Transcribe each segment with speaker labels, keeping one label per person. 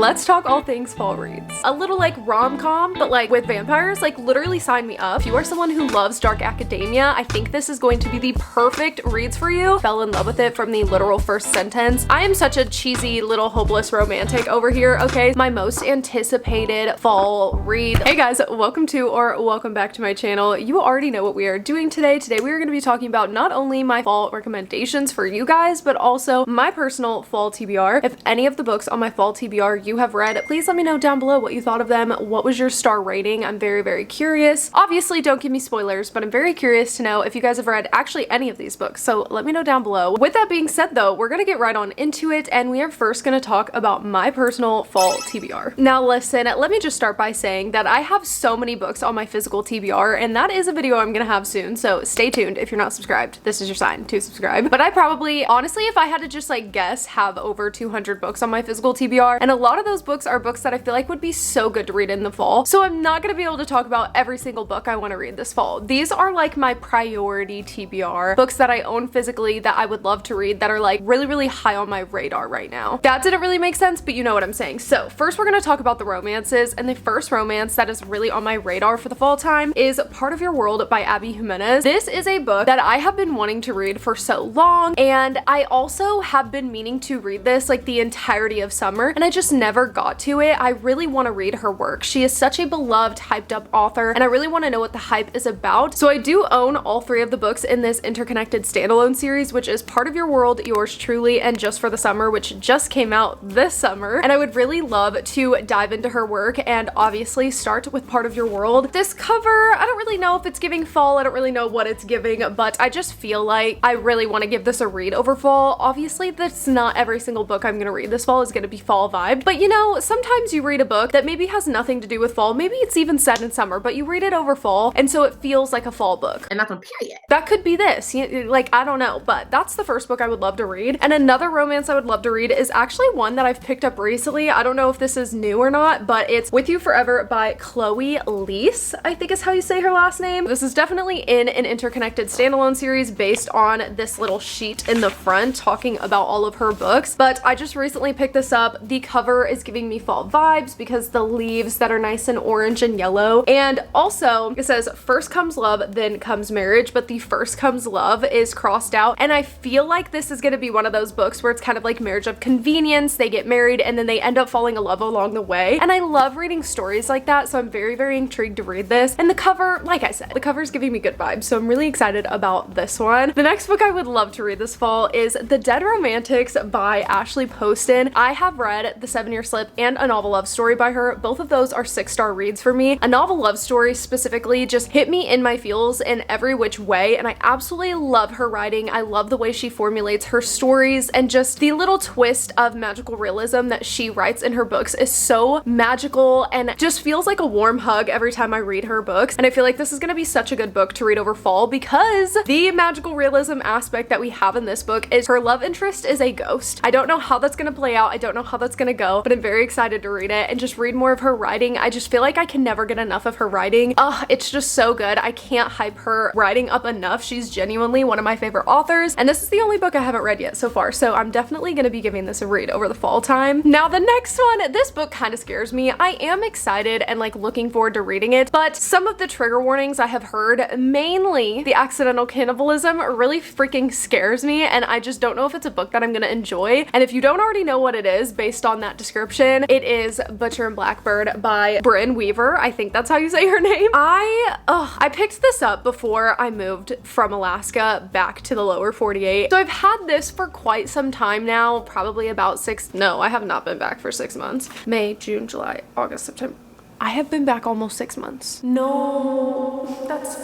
Speaker 1: let's talk all things fall reads. A little like rom-com, but like with vampires, like literally sign me up. If you are someone who loves dark academia, I think this is going to be the perfect reads for you. Fell in love with it from the literal first sentence. I am such a cheesy little hopeless romantic over here, okay? My most anticipated fall read. Hey guys, welcome to or welcome back to my channel. You already know what we are doing today. Today we are going to be talking about not only my fall recommendations for you guys, but also my personal fall TBR. If any of the books on my fall TBR you have read, please let me know down below what you thought of them. What was your star rating? I'm very curious. Obviously, don't give me spoilers, but I'm very curious to know if you guys have read actually any of these books, so let me know down below. With that being said though, we're gonna get right on into it, and we are first gonna talk about my personal fall TBR. Now listen, let me just start by saying that I have so many books on my physical TBR, and that is a video I'm gonna have soon, so stay tuned. If you're not subscribed, this is your sign to subscribe. But I probably, honestly, if I had to just like guess, have over 200 books on my physical TBR, and a lot of those books are books that I feel like would be so good to read in the fall. So I'm not gonna be able to talk about every single book I want to read this fall. These are like my priority TBR, books that I own physically that I would love to read that are like really high on my radar right now. That didn't really make sense, but you know what I'm saying. So first we're gonna talk about the romances, and the first romance that is really on my radar for the fall time is Part of Your World by Abby Jimenez. This is a book that I have been wanting to read for so long, and I also have been meaning to read this like the entirety of summer, and I just never got to it. I really want to read her work. She is such a beloved, hyped up author, and I really want to know what the hype is about. So I do own all three of the books in this interconnected standalone series, which is Part of Your World, Yours Truly, and Just for the Summer, which just came out this summer. And I would really love to dive into her work and obviously start with Part of Your World. This cover, I don't really know if it's giving fall. I don't really know what it's giving, but I just feel like I really want to give this a read over fall. Obviously, that's not every single book I'm going to read this fall is going to be fall vibe, but you know, sometimes you read a book that maybe has nothing to do with fall. Maybe it's even set in summer, but you read it over fall, and so it feels like a fall book.
Speaker 2: And that's on period.
Speaker 1: That could be this. Like, I don't know, but that's the first book I would love to read. And another romance I would love to read is actually one that I've picked up recently. I don't know if this is new or not, but it's With You Forever by Chloe Leese, I think is how you say her last name. This is definitely in an interconnected standalone series based on this little sheet in the front talking about all of her books, but I just recently picked this up. The cover is giving me fall vibes because the leaves that are nice and orange and yellow, and also it says first comes love, then comes marriage, but the first comes love is crossed out, and I feel like this is going to be one of those books where it's kind of like Marriage of Convenience. They get married and then they end up falling in love along the way, and I love reading stories like that, so I'm very intrigued to read this. And the cover, like I said, the cover is giving me good vibes, so I'm really excited about this one. The next book I would love to read this fall is The Dead Romantics by Ashley Poston. I have read The 7-Year Slip and A Novel Love Story by her. Both of those are 6-star reads for me. A Novel Love Story specifically just hit me in my feels in every which way, and I absolutely love her writing. I love the way she formulates her stories, and just the little twist of magical realism that she writes in her books is so magical and just feels like a warm hug every time I read her books. And I feel like this is going to be such a good book to read over fall because the magical realism aspect that we have in this book is her love interest is a ghost. I don't know how that's going to play out. I don't know how that's going to go, but I'm very excited to read it and just read more of her writing. I just feel like I can never get enough of her writing. It's just so good. I can't hype her writing up enough. She's genuinely one of my favorite authors, and this is the only book I haven't read yet so far, so I'm definitely going to be giving this a read over the fall time. Now the next one, this book kind of scares me. I am excited and like looking forward to reading it, but some of the trigger warnings I have heard, mainly the accidental cannibalism, really freaking scares me, and I just don't know if it's a book that I'm gonna enjoy. And if you don't already know what it is based on that description, it is Butcher and Blackbird by Brynne Weaver. I think that's how you say her name. I picked this up before I moved from Alaska back to the lower 48. So I've had this for quite some time now, probably about I have not been back for 6 months. May, June, July, August, September. I have been back almost 6 months. No, that's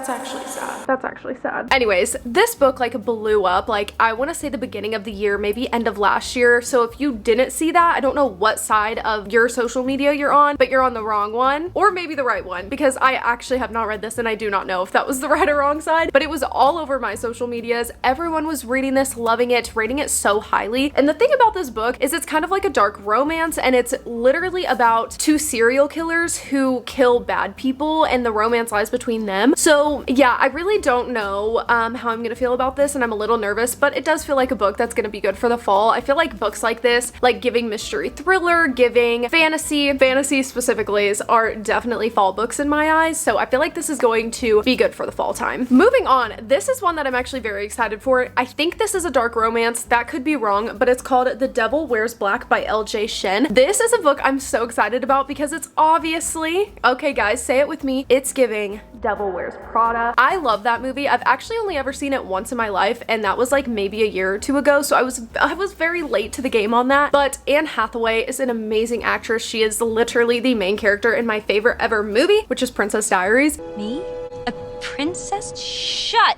Speaker 1: actually sad. That's actually sad. Anyways, this book like blew up, like I want to say the beginning of the year, maybe end of last year. So if you didn't see that, I don't know what side of your social media you're on, but you're on the wrong one, or maybe the right one, because I actually have not read this and I do not know if that was the right or wrong side, but it was all over my social medias. Everyone was reading this, loving it, rating it so highly. And the thing about this book is it's kind of like a dark romance, and it's literally about two serial killers who kill bad people, and the romance lies between them. So So yeah, I really don't know how I'm gonna feel about this, and I'm a little nervous, but it does feel like a book that's gonna be good for the fall. I feel like books like this, like giving mystery thriller, giving fantasy specifically, are definitely fall books in my eyes, so I feel like this is going to be good for the fall time. Moving on, this is one that I'm actually very excited for. I think this is a dark romance, that could be wrong, but it's called The Devil Wears Black by L.J. Shen. This is a book I'm so excited about because it's obviously, okay guys, say it with me, it's giving Devil Wears Prada. I love that movie. I've actually only ever seen it once in my life, and that was like maybe a year or two ago, so I was very late to the game on that. But Anne Hathaway is an amazing actress. She is literally the main character in my favorite ever movie, which is Princess Diaries.
Speaker 2: Me? A princess? Shut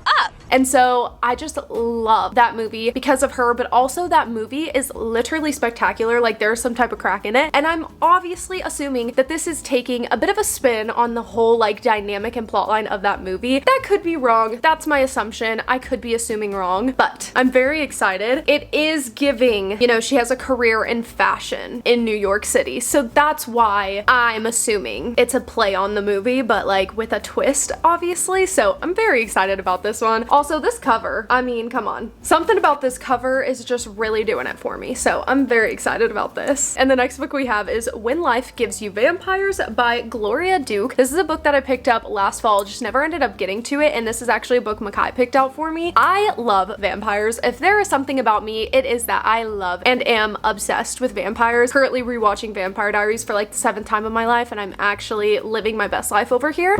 Speaker 2: up!
Speaker 1: And so I just love that movie because of her, but also that movie is literally spectacular. Like there's some type of crack in it. And I'm obviously assuming that this is taking a bit of a spin on the whole like dynamic and plotline of that movie. That could be wrong. That's my assumption. I could be assuming wrong, but I'm very excited. It is giving, you know, she has a career in fashion in New York City. So that's why I'm assuming it's a play on the movie, but like with a twist, obviously. So I'm very excited about this one. Also, this cover, I mean, come on. Something about this cover is just really doing it for me, so I'm very excited about this. And the next book we have is When Life Gives You Vampires by Gloria Duke. This is a book that I picked up last fall, just never ended up getting to it, and this is actually a book Makai picked out for me. I love vampires. If there is something about me, it is that I love and am obsessed with vampires. Currently rewatching Vampire Diaries for like the 7th time of my life, and I'm actually living my best life over here.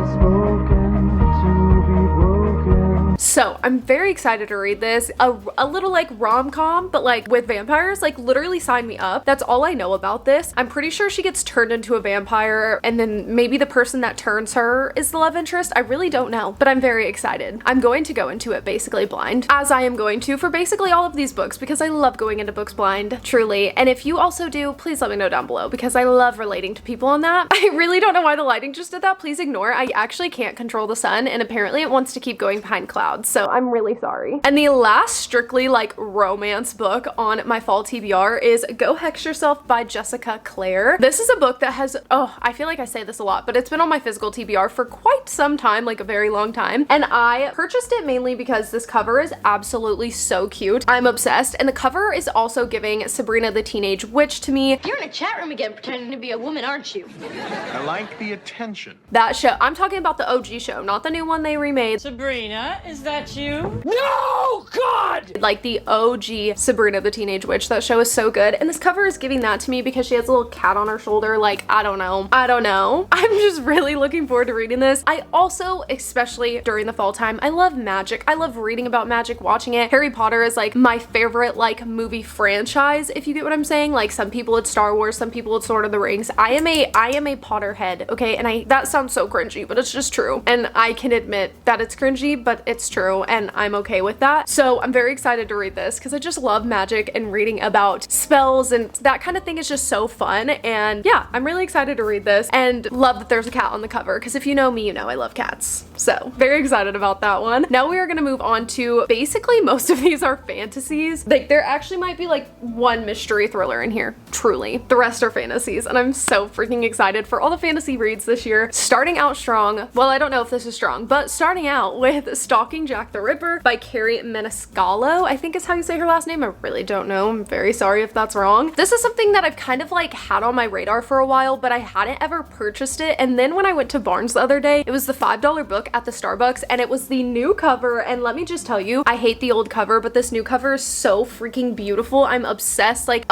Speaker 1: So I'm very excited to read this. A little like rom-com, but like with vampires, like literally sign me up. That's all I know about this. I'm pretty sure she gets turned into a vampire and then maybe the person that turns her is the love interest. I really don't know, but I'm very excited. I'm going to go into it basically blind, as I am going to for basically all of these books because I love going into books blind, truly. And if you also do, please let me know down below because I love relating to people on that. I really don't know why the lighting just did that. Please ignore. I actually can't control the sun and apparently it wants to keep going behind clouds. So I'm really sorry. And the last strictly like romance book on my fall TBR is Go Hex Yourself by Jessica Clare. This is a book that has, oh, I feel like I say this a lot, but it's been on my physical TBR for quite some time, like a very long time. And I purchased it mainly because this cover is absolutely so cute. I'm obsessed. And the cover is also giving Sabrina the Teenage Witch to me.
Speaker 2: You're in a chat room again pretending to be a woman, aren't you?
Speaker 3: I like the attention.
Speaker 1: That show, I'm talking about the OG show, not the new one they remade.
Speaker 4: Sabrina, is that you?
Speaker 3: No, God!
Speaker 1: Like the OG Sabrina the Teenage Witch. That show is so good. And this cover is giving that to me because she has a little cat on her shoulder. Like, I don't know. I'm just really looking forward to reading this. I also, especially during the fall time, I love magic. I love reading about magic, watching it. Harry Potter is like my favorite like movie franchise, if you get what I'm saying. Like some people it's Star Wars, some people it's Lord of the Rings. I am a Potterhead, okay? And that sounds so cringy, but it's just true. And I can admit that it's cringy, but it's true. And I'm okay with that. So I'm very excited to read this because I just love magic and reading about spells and that kind of thing is just so fun. And yeah, I'm really excited to read this and love that there's a cat on the cover because if you know me, you know I love cats. So very excited about that one. Now we are going to move on to basically most of these are fantasies. Like there actually might be like one mystery thriller in here, truly. The rest are fantasies and I'm so freaking excited for all the fantasy reads this year. Starting out strong, well I don't know if this is strong, but starting out with Stalking Jack the Ripper by Carrie Menescalo, I think is how you say her last name. I really don't know. I'm very sorry if that's wrong. This is something that I've kind of like had on my radar for a while, but I hadn't ever purchased it. And then when I went to Barnes the other day, it was the $5 book at the Starbucks and it was the new cover. And let me just tell you, I hate the old cover, but this new cover is so freaking beautiful. I'm obsessed. Like,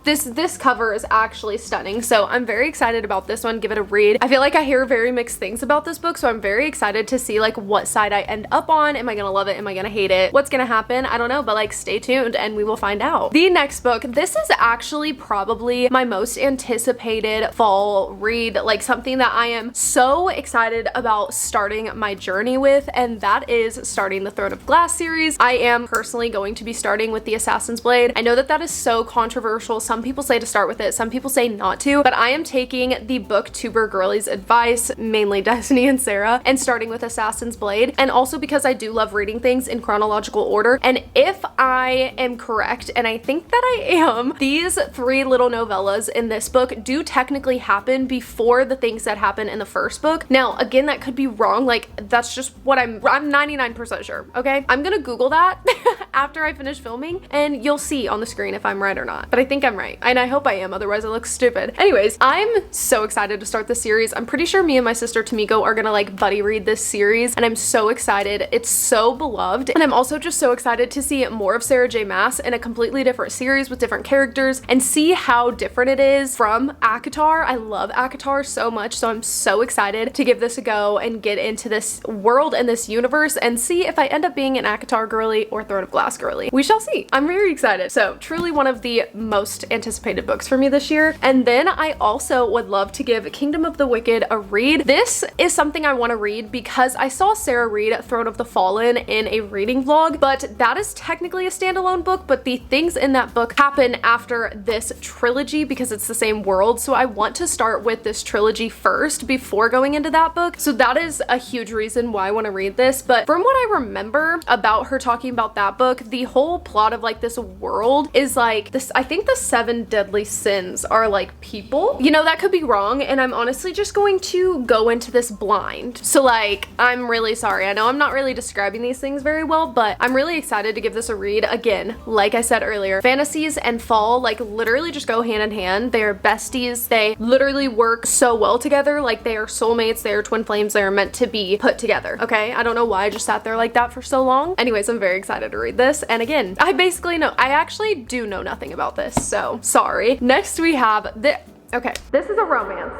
Speaker 1: this cover is actually stunning. So I'm very excited about this one. Give it a read. I feel like I hear very mixed things about this book, so I'm very excited to see like what side I end up on. Am I gonna love it? Am I gonna hate it? What's gonna happen? I don't know, but like stay tuned and we will find out. The next book, this is actually probably my most anticipated fall read, like something that I am so excited about starting my journey with, and that is starting the Throne of Glass series. I am personally going to be starting with the Assassin's Blade. I know that that is so controversial. Some people say to start with it, some people say not to, but I am taking the booktuber girlies advice, mainly Destiny and Sarah, and starting with Assassin's Blade. And also because I do do love reading things in chronological order. And if I am correct, and I think that I am, these 3 little novellas in this book do technically happen before the things that happen in the first book. Now, again, that could be wrong. Like, that's just what I'm 99% sure, okay? I'm gonna Google that after I finish filming, and you'll see on the screen if I'm right or not. But I think I'm right, and I hope I am, otherwise I look stupid. Anyways, I'm so excited to start this series. I'm pretty sure me and my sister Tamiko are gonna like buddy read this series, and I'm so excited. It's so beloved, and I'm also just so excited to see more of Sarah J Maas in a completely different series with different characters and see how different it is from ACOTAR. I love ACOTAR so much, so I'm so excited to give this a go and get into this world and this universe and see if I end up being an ACOTAR girly or Throne of Glass girly. We shall see. I'm very excited. So truly one of the most anticipated books for me this year. And then I also would love to give Kingdom of the Wicked a read. This is something I want to read because I saw Sarah read Throne of the Fallen in a reading vlog, but that is technically a standalone book, but the things in that book happen after this trilogy because it's the same world. So I want to start with this trilogy first before going into that book. So that is a huge reason why I want to read this. But from what I remember about her talking about that book, the whole plot of like this world is like this, I think the 7 deadly sins are like people. You know, that could be wrong, and I'm honestly just going to go into this blind. So like, I'm really sorry. I know I'm not really describing these things very well, but I'm really excited to give this a read. Again, like I said earlier, fantasies and fall like literally just go hand in hand. They are besties. They literally work so well together. Like, they are soulmates. They are twin flames. They are meant to be put together. Okay, I don't know why I just sat there like that for so long. Anyways, I'm very excited to read this. And again, I actually do know nothing about this, so sorry. Next we have the Okay, this is a romance.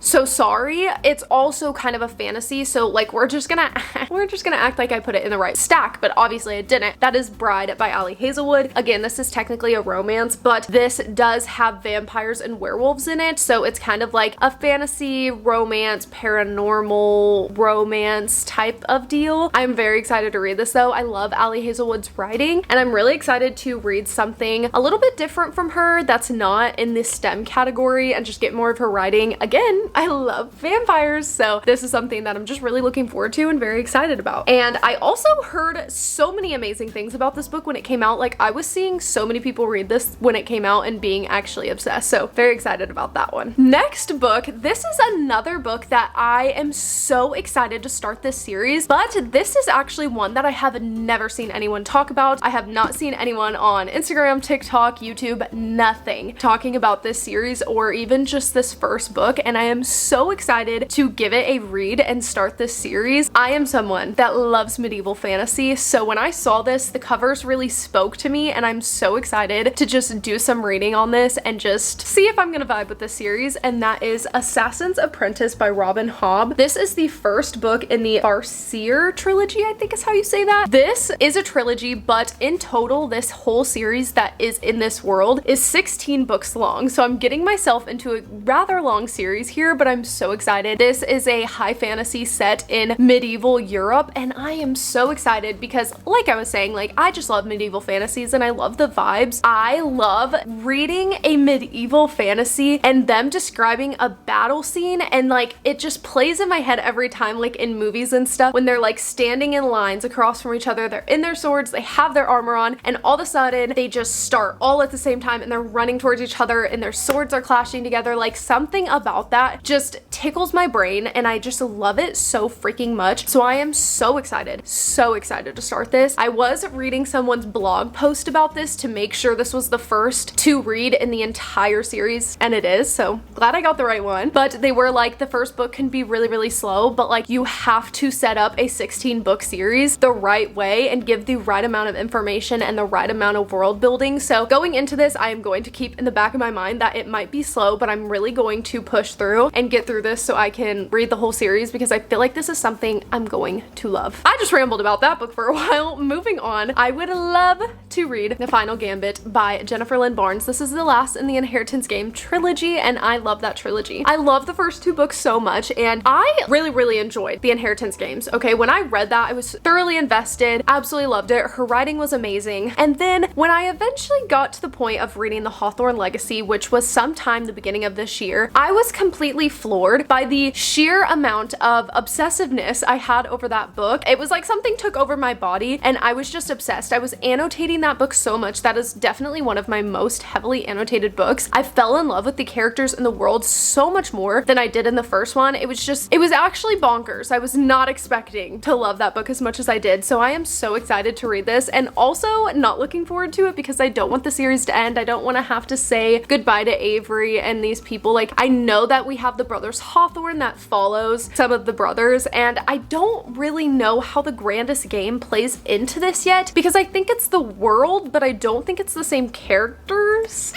Speaker 1: So sorry, it's also kind of a fantasy, so like we're just gonna act like I put it in the right stack, but obviously I didn't. That is Bride by Ali Hazelwood. Again, this is technically a romance, but this does have vampires and werewolves in it, so it's kind of like a fantasy, romance, paranormal romance type of deal. I'm very excited to read this though. I love Ali Hazelwood's writing, and I'm really excited to read something a little bit different from her that's not in the STEM category and just get more of her writing. Again, I love vampires, so this is something that I'm just really looking forward to and very excited about. And I also heard so many amazing things about this book when it came out. Like, I was seeing so many people read this when it came out and being actually obsessed, so very excited about that one. Next book, this is another book that I am so excited to start this series, but this is actually one that I have never seen anyone talk about. I have not seen anyone on Instagram, TikTok, YouTube, nothing talking about this series or even just this first book, and I am so excited to give it a read and start this series. I am someone that loves medieval fantasy, so when I saw this, the covers really spoke to me, and I'm so excited to just do some reading on this and just see if I'm gonna vibe with this series, and that is Assassin's Apprentice by Robin Hobb. This is the first book in the Farseer trilogy, I think is how you say that. This is a trilogy, but in total, this whole series that is in this world is 16 books long, so I'm getting myself into a rather long series here, but I'm so excited. This is a high fantasy set in medieval Europe, and I am so excited because, like I was saying, like, I just love medieval fantasies and I love the vibes. I love reading a medieval fantasy and them describing a battle scene, and like it just plays in my head every time, like in movies and stuff, when they're like standing in lines across from each other, they're in their swords, they have their armor on, and all of a sudden they just start all at the same time and they're running towards each other and their swords are clashing together. Like, something about that just tickles my brain and I just love it so freaking much. So I am so excited to start this. I was reading someone's blog post about this to make sure this was the first to read in the entire series, and it is, so glad I got the right one. But they were like, the first book can be really slow, but like you have to set up a 16 book series the right way and give the right amount of information and the right amount of world building. So going into this, I am going to keep in the back of my mind that it might be slow, but I'm really going to push through and get through this so I can read the whole series because I feel like this is something I'm going to love. I just rambled about that book for a while. Moving on, I would love to read The Final Gambit by Jennifer Lynn Barnes. This is the last in the Inheritance Game trilogy, and I love that trilogy. I love the first 2 books so much, and I really enjoyed the Inheritance Games. Okay, when I read that, I was thoroughly invested, absolutely loved it. Her writing was amazing. And then when I eventually got to the point of reading the Hawthorne Legacy, which was sometime the beginning of this year, I was completely floored by the sheer amount of obsessiveness I had over that book. It was like something took over my body and I was just obsessed. I was annotating that book so much. That is definitely one of my most heavily annotated books. I fell in love with the characters in the world so much more than I did in the first one. It was actually bonkers. I was not expecting to love that book as much as I did. So I am so excited to read this, and also not looking forward to it because I don't want the series to end. I don't want to have to say goodbye to Avery and these people. Like, I know that we have the brothers Hawthorne that follows some of the brothers, and I don't really know how the grandest game plays into this yet because I think it's the world, but I don't think it's the same characters.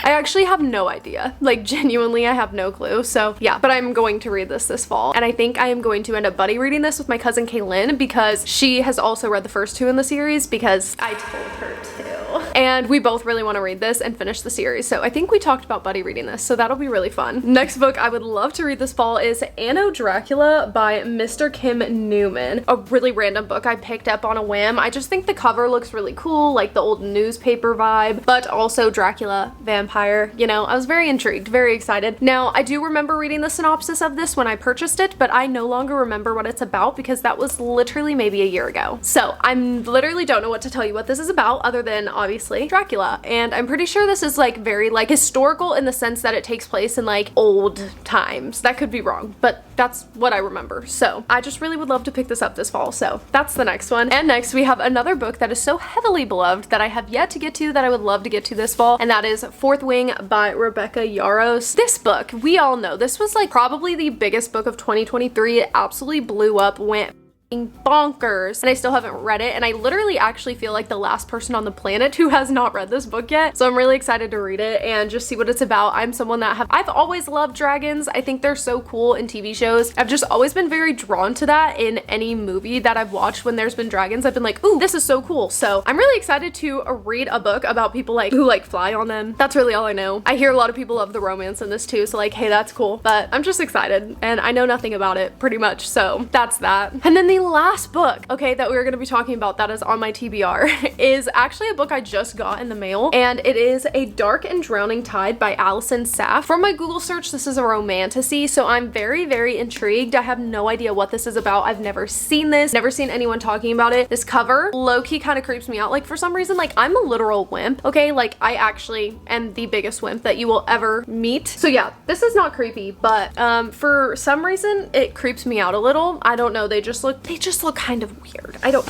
Speaker 1: I actually have no idea. Like, genuinely, I have no clue. So yeah, but I'm going to read this fall. And I think I am going to end up buddy reading this with my cousin Kaylin because she has also read the first two in the series because I told her to. And we both really want to read this and finish the series. So I think we talked about buddy reading this. So that'll be really fun. Next book I would love to read this fall is Anno Dracula by Mr. Kim Newman. A really random book I picked up on a whim. I just think the cover looks really cool, like the old newspaper vibe, but also Dracula, vampire, you know, I was very intrigued, very excited. Now, I do remember reading the synopsis of this when I purchased it, but I no longer remember what it's about because that was literally maybe a year ago. So I literally don't know what to tell you what this is about other than obviously Dracula. And I'm pretty sure this is like very like historical in the sense that it takes place in like old times. That could be wrong, but that's what I remember. So I just really would love to pick this up this fall. So that's the next one. And next we have another book that is so heavily beloved that I have yet to get to that I would love to get to this fall. And that is Fourth Wing by Rebecca Yarros. This book, we all know, this was like probably the biggest book of 2023. It absolutely blew up, went bonkers, and I still haven't read it, and I literally actually feel like the last person on the planet who has not read this book yet. So I'm really excited to read it and just see what it's about. I'm someone that I've always loved dragons. I think they're so cool in TV shows. I've just always been very drawn to that in any movie that I've watched when there's been dragons. I've been like, ooh, this is so cool. So I'm really excited to read a book about people like who like fly on them. That's really all I know. I hear a lot of people love the romance in this too, so like, hey, that's cool. But I'm just excited and I know nothing about it pretty much. So that's that. And then the last book, okay, that we're gonna be talking about that is on my TBR is actually a book I just got in the mail, and it is A Dark and Drowning Tide by Alison Saff. From my Google search, this is a romantasy, so I'm very, very intrigued. I have no idea what this is about. I've never seen this, never seen anyone talking about it. This cover low-key kind of creeps me out. Like, for some reason, like, I'm a literal wimp, okay? Like, I actually am the biggest wimp that you will ever meet. So yeah, this is not creepy, but for some reason, it creeps me out a little. I don't know, they just look kind of weird. I don't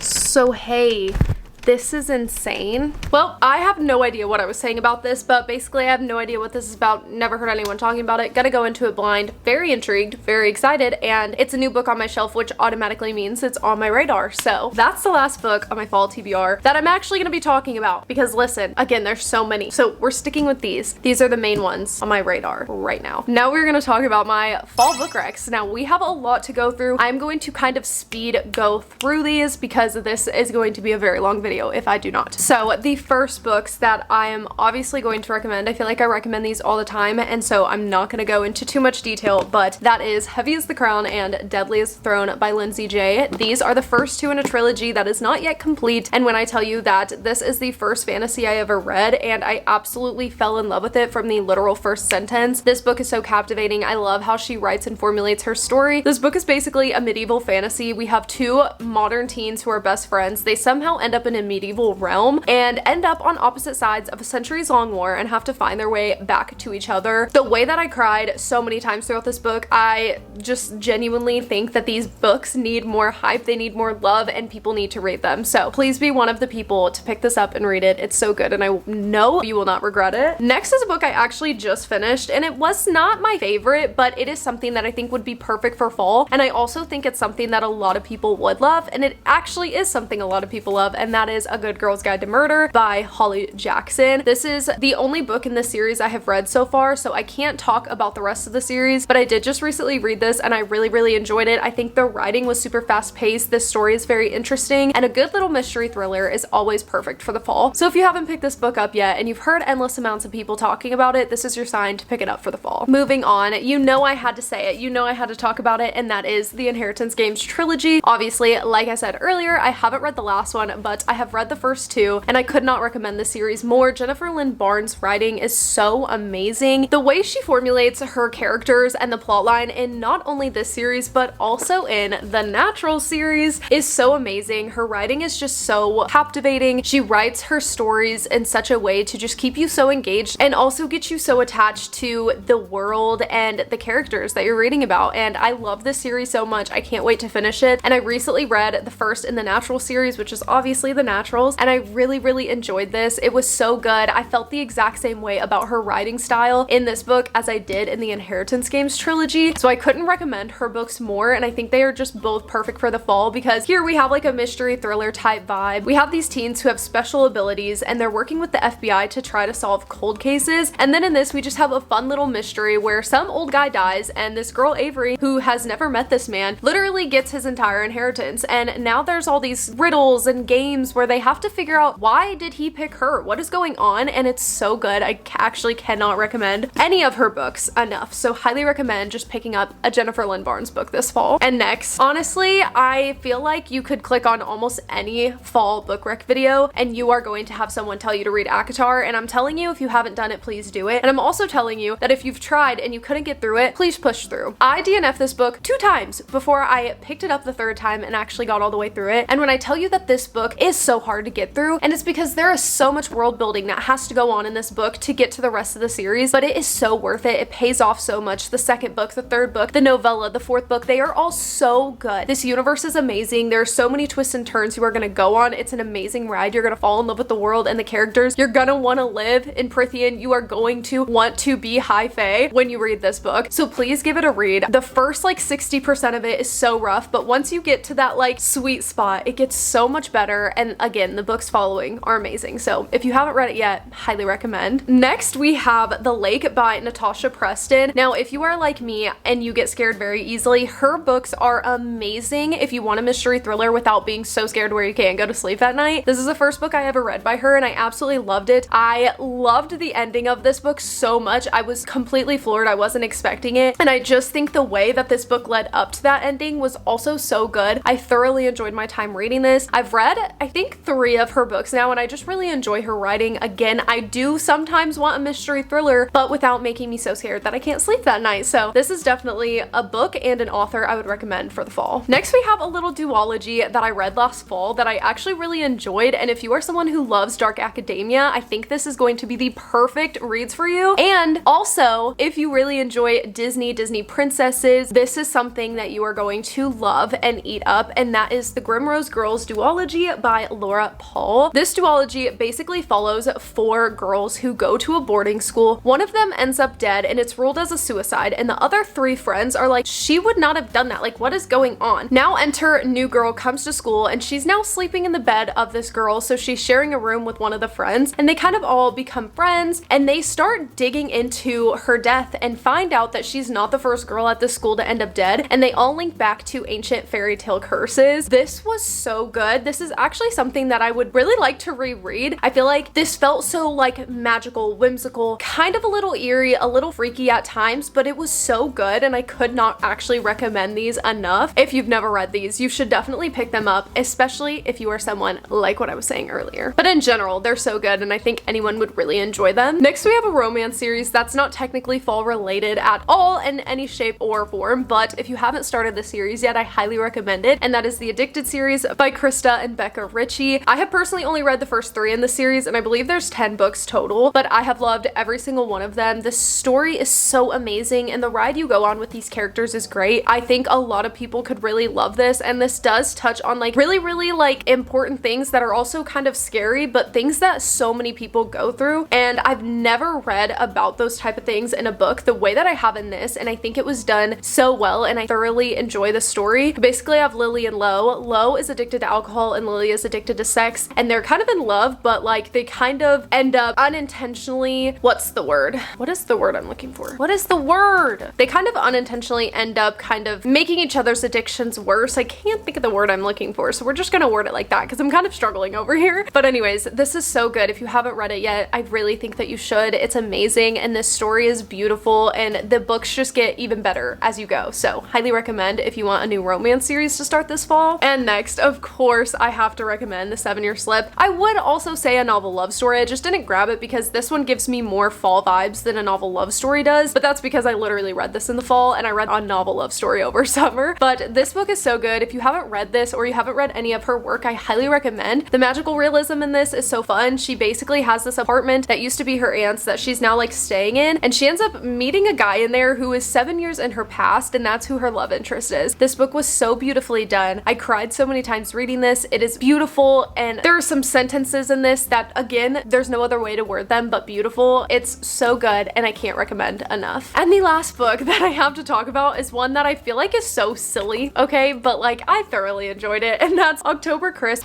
Speaker 1: so hey, this is insane. Well, I have no idea what I was saying about this, but basically I have no idea what this is about. Never heard anyone talking about it. Gotta go into it blind. Very intrigued, very excited, and it's a new book on my shelf, which automatically means it's on my radar. So that's the last book on my fall TBR that I'm actually gonna be talking about because listen, again, there's so many. So we're sticking with these. These are the main ones on my radar right now. Now we're gonna talk about my fall book recs. Now we have a lot to go through. I'm going to kind of speed go through these because this is going to be a very long video if I do not. So the first books that I am obviously going to recommend, I feel like I recommend these all the time, and so I'm not going to go into too much detail, but that is Heavy as the Crown and Deadly as the Throne by Lindsay J. These are the first two in a trilogy that is not yet complete, and when I tell you that this is the first fantasy I ever read, and I absolutely fell in love with it from the literal first sentence. This book is so captivating. I love how she writes and formulates her story. This book is basically a medieval fantasy. We have two modern teens who are best friends. They somehow end up in a medieval realm and end up on opposite sides of a centuries-long war and have to find their way back to each other. The way that I cried so many times throughout this book, I just genuinely think that these books need more hype, they need more love, and people need to read them. So please be one of the people to pick this up and read it. It's so good and I know you will not regret it. Next is a book I actually just finished, and it was not my favorite, but it is something that I think would be perfect for fall, and I also think it's something that a lot of people would love, and it actually is something a lot of people love, and that is A Good Girl's Guide to Murder by Holly Jackson. This is the only book in this series I have read so far, so I can't talk about the rest of the series, but I did just recently read this and I really, really enjoyed it. I think the writing was super fast paced, this story is very interesting, and a good little mystery thriller is always perfect for the fall. So if you haven't picked this book up yet and you've heard endless amounts of people talking about it, this is your sign to pick it up for the fall. Moving on, you know I had to say it, you know I had to talk about it, and that is the Inheritance Games trilogy. Obviously, like I said earlier, I haven't read the last one, but I have have read the first two, and I could not recommend this series more. Jennifer Lynn Barnes' writing is so amazing. The way she formulates her characters and the plotline in not only this series, but also in the Natural series is so amazing. Her writing is just so captivating. She writes her stories in such a way to just keep you so engaged and also get you so attached to the world and the characters that you're reading about. And I love this series so much. I can't wait to finish it. And I recently read the first in the Natural series, which is obviously the Naturals, and I really enjoyed this. It was so good. I felt the exact same way about her writing style in this book as I did in the Inheritance Games trilogy, so I couldn't recommend her books more, and I think they are just both perfect for the fall because here we have like a mystery thriller type vibe. We have these teens who have special abilities and they're working with the FBI to try to solve cold cases, and then in this we just have a fun little mystery where some old guy dies and this girl Avery, who has never met this man, literally gets his entire inheritance, and now there's all these riddles and games where they have to figure out why did he pick her, what is going on, and it's so good. I actually cannot recommend any of her books enough, so highly recommend just picking up a Jennifer Lynn Barnes book this fall. And next, honestly, I feel like you could click on almost any fall book rec video and you are going to have someone tell you to read ACOTAR, and I'm telling you, if you haven't done it, please do it. And I'm also telling you that if you've tried and you couldn't get through it, please push through. I DNF'd this book 2 times before I picked it up the 3rd time and actually got all the way through it. And when I tell you that this book is so hard to get through, and it's because there is so much world building that has to go on in this book to get to the rest of the series, but it is so worth it. It pays off so much. The 2nd book, the 3rd book, the novella, the 4th book, they are all so good. This universe is amazing. There are so many twists and turns you are going to go on. It's an amazing ride. You're going to fall in love with the world and the characters. You're going to want to live in Prithian. You are going to want to be high fae when you read this book. So please give it a read. The first like 60% of it is so rough, but once you get to that like sweet spot, it gets so much better. And again, the books following are amazing. So if you haven't read it yet, highly recommend. Next, we have The Lake by Natasha Preston. Now, if you are like me and you get scared very easily, her books are amazing if you want a mystery thriller without being so scared where you can't go to sleep at night. This is the first book I ever read by her and I absolutely loved it. I loved the ending of this book so much. I was completely floored. I wasn't expecting it. And I just think the way that this book led up to that ending was also so good. I thoroughly enjoyed my time reading this. I've read, I think, 3 of her books now and I just really enjoy her writing. Again, I do sometimes want a mystery thriller, but without making me so scared that I can't sleep that night. So this is definitely a book and an author I would recommend for the fall. Next, we have a little duology that I read last fall that I actually really enjoyed, and if you are someone who loves dark academia, I think this is going to be the perfect reads for you. And also, if you really enjoy Disney princesses, this is something that you are going to love and eat up, and that is the Grimrose Girls duology by Laura Paul. This duology basically follows 4 girls who go to a boarding school. One of them ends up dead and it's ruled as a suicide, and the other 3 friends are like, she would not have done that, like what is going on? Now enter new girl comes to school and she's now sleeping in the bed of this girl, so she's sharing a room with one of the friends, and they kind of all become friends and they start digging into her death and find out that she's not the first girl at this school to end up dead, and they all link back to ancient fairy tale curses. This was so good. This is actually something that I would really like to reread. I feel like this felt so like magical, whimsical, kind of a little eerie, a little freaky at times, but it was so good and I could not actually recommend these enough. If you've never read these, you should definitely pick them up, especially if you are someone like what I was saying earlier. But in general, they're so good and I think anyone would really enjoy them. Next, we have a romance series that's not technically fall related at all in any shape or form, but if you haven't started the series yet, I highly recommend it, and that is the Addicted series by Krista and Becca Ritchie. I have personally only read the first 3 in the series, and I believe there's 10 books total, but I have loved every single one of them. The story is so amazing and the ride you go on with these characters is great. I think a lot of people could really love this, and this does touch on like really like important things that are also kind of scary, but things that so many people go through, and I've never read about those type of things in a book the way that I have in this, and I think it was done so well and I thoroughly enjoy the story. Basically, I have Lily and Lo. Lo is addicted to alcohol and Lily is addicted to sex, and they're kind of in love, but like they kind of end up unintentionally, what's the word? What is the word I'm looking for? What is the word? They kind of unintentionally end up kind of making each other's addictions worse. I can't think of the word I'm looking for, so we're just gonna word it like that because I'm kind of struggling over here. But anyways, this is so good. If you haven't read it yet, I really think that you should. It's amazing and this story is beautiful and the books just get even better as you go. So highly recommend if you want a new romance series to start this fall. And next, of course, I have to recommend recommend The 7-Year Slip. I would also say a novel love story. I just didn't grab it because this one gives me more fall vibes than a novel love story does, but that's because I literally read this in the fall and I read a novel love story over summer. But this book is so good. If you haven't read this or you haven't read any of her work, I highly recommend. The magical realism in this is so fun. She basically has this apartment that used to be her aunt's that she's now like staying in, and she ends up meeting a guy in there who is 7 years in her past, and that's who her love interest is. This book was so beautifully done. I cried so many times reading this. It is beautiful, and there are some sentences in this that, again, there's no other way to word them but beautiful. It's so good, and I can't recommend enough. And the last book that I have to talk about is one that I feel like is so silly, okay, but like I thoroughly enjoyed it, and that's October Kris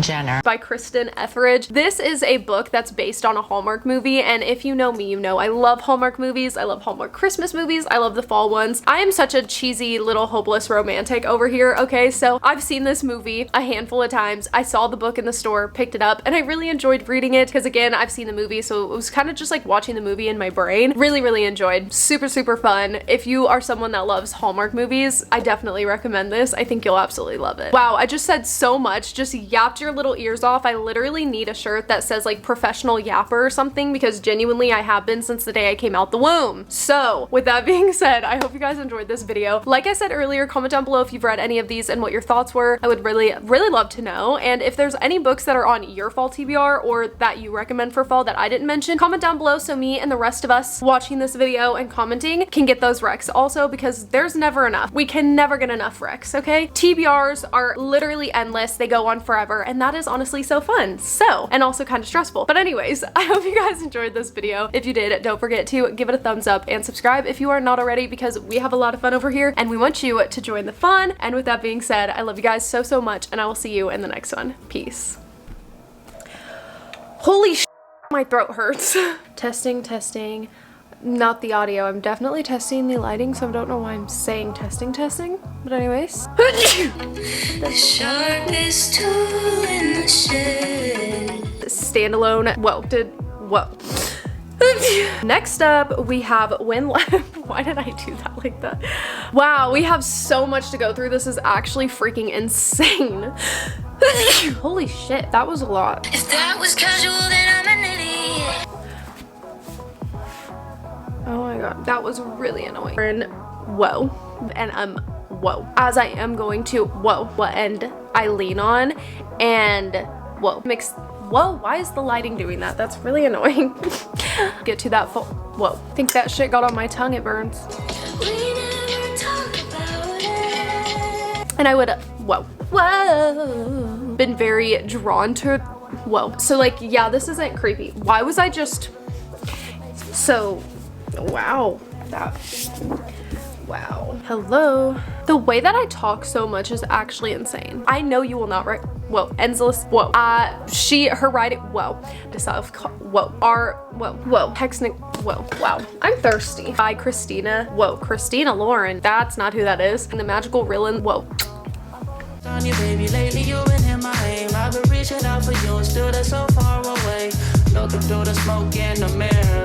Speaker 5: Jenner
Speaker 1: by Kristen Etheridge. This is a book that's based on a Hallmark movie, and if you know me, you know I love Hallmark movies. I love Hallmark Christmas movies. I love the fall ones. I am such a cheesy little hopeless romantic over here, okay? So I've seen this movie a handful of times. I saw the book in the store, picked it up, and I really enjoyed reading it because, again, I've seen the movie, so it was kind of just like watching the movie in my brain. Really, really enjoyed. Super, super fun. If you are someone that loves Hallmark movies, I definitely recommend this. I think you'll absolutely love it. Wow, I just said so much. Just yapped your little ears off. I literally need a shirt that says like professional yapper or something, because genuinely I have been since the day I came out the womb. So with that being said, I hope you guys enjoyed this video. Like I said earlier, comment down below if you've read any of these and what your thoughts were. I would really, really love to know. And if there's any books that are on your fall TBR or that you recommend for fall that I didn't mention, comment down below so me and the rest of us watching this video and commenting can get those recs also, because there's never enough. We can never get enough recs, okay? TBRs are literally endless. They go on forever, and that is honestly so fun. So, and also kind of stressful. But anyways, I hope you guys enjoyed this video. If you did, don't forget to give it a thumbs up and subscribe if you are not already, because we have a lot of fun over here and we want you to join the fun. And with that being said, I love you guys so, so much, and I will see you in the next one. Peace. Holy sh**, my throat hurts. Testing, testing. Not the audio. I'm definitely testing the lighting, so I don't know why I'm saying testing, testing. But anyways.
Speaker 6: The sharpest tool in the shed.
Speaker 1: Standalone. Whoa. Next up, we have When Why did I do that like that? Wow, we have so much to go through. This is actually freaking insane. Holy shit, that was a lot.
Speaker 6: If that was casual, then I'm an idiot.
Speaker 1: Oh my god, that was really annoying. And whoa. And whoa. As I am going to whoa, and I lean on and whoa. Whoa, why is the lighting doing that? That's really annoying. Get to that full whoa. I think that shit got on my tongue, it burns.
Speaker 6: We never talk about it.
Speaker 1: And I would whoa. Been very drawn to whoa. So like, yeah, this isn't creepy. Why was I just so wow. Wow. Hello. The way that I talk so much is actually insane. I know you will not write whoa. Endless whoa. Her writing whoa. Whoa. Texting whoa. Wow. I'm thirsty. By Christina. Whoa. Christina Lauren. That's not who that is. And the magical Rillin. Whoa.
Speaker 7: On you, baby, lately you've been in my aim. I've been reaching out for you and still they're so far away. Looking through the smoke in the mirror.